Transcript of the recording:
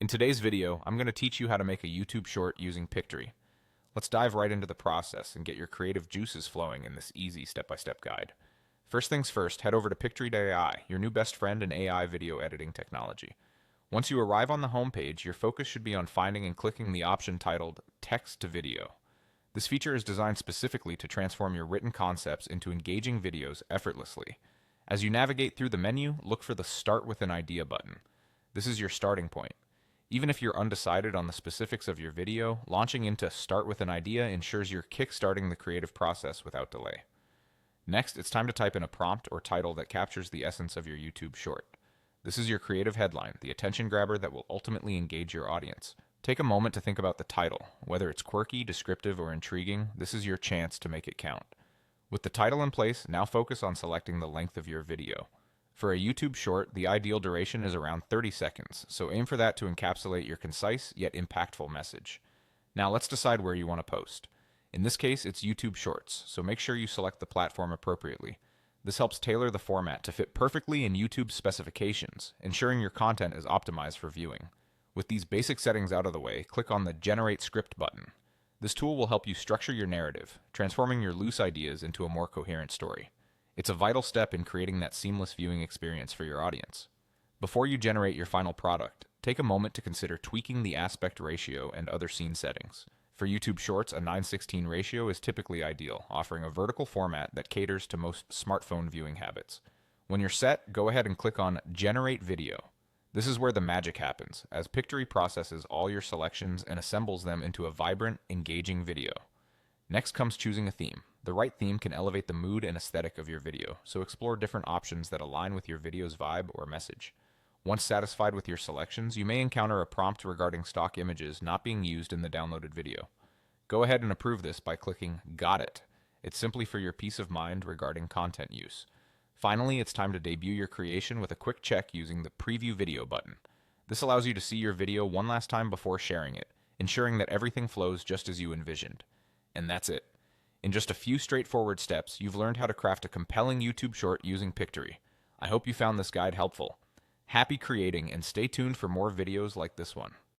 In today's video, I'm going to teach you how to make a YouTube short using Pictory. Let's dive right into the process and get your creative juices flowing in this easy step-by-step guide. First things first, head over to Pictory AI, your new best friend in AI video editing technology. Once you arrive on the homepage, your focus should be on finding and clicking the option titled Text to Video. This feature is designed specifically to transform your written concepts into engaging videos effortlessly. As you navigate through the menu, look for the Start with an Idea button. This is your starting point. Even if you're undecided on the specifics of your video, launching into Start with an Idea ensures you're kickstarting the creative process without delay. Next, it's time to type in a prompt or title that captures the essence of your YouTube short. This is your creative headline, the attention grabber that will ultimately engage your audience. Take a moment to think about the title. Whether it's quirky, descriptive, or intriguing, this is your chance to make it count. With the title in place, now focus on selecting the length of your video. For a YouTube short, the ideal duration is around 30 seconds, so aim for that to encapsulate your concise yet impactful message. Now let's decide where you want to post. In this case, it's YouTube Shorts, so make sure you select the platform appropriately. This helps tailor the format to fit perfectly in YouTube's specifications, ensuring your content is optimized for viewing. With these basic settings out of the way, click on the Generate Script button. This tool will help you structure your narrative, transforming your loose ideas into a more coherent story. It's a vital step in creating that seamless viewing experience for your audience. Before you generate your final product, take a moment to consider tweaking the aspect ratio and other scene settings. For YouTube Shorts, a 9:16 ratio is typically ideal, offering a vertical format that caters to most smartphone viewing habits. When you're set, go ahead and click on Generate Video. This is where the magic happens, as Pictory processes all your selections and assembles them into a vibrant, engaging video. Next comes choosing a theme. The right theme can elevate the mood and aesthetic of your video, so explore different options that align with your video's vibe or message. Once satisfied with your selections, you may encounter a prompt regarding stock images not being used in the downloaded video. Go ahead and approve this by clicking Got It. It's simply for your peace of mind regarding content use. Finally, it's time to debut your creation with a quick check using the Preview Video button. This allows you to see your video one last time before sharing it, ensuring that everything flows just as you envisioned. And that's it. In just a few straightforward steps, you've learned how to craft a compelling YouTube short using Pictory. I hope you found this guide helpful. Happy creating, and stay tuned for more videos like this one.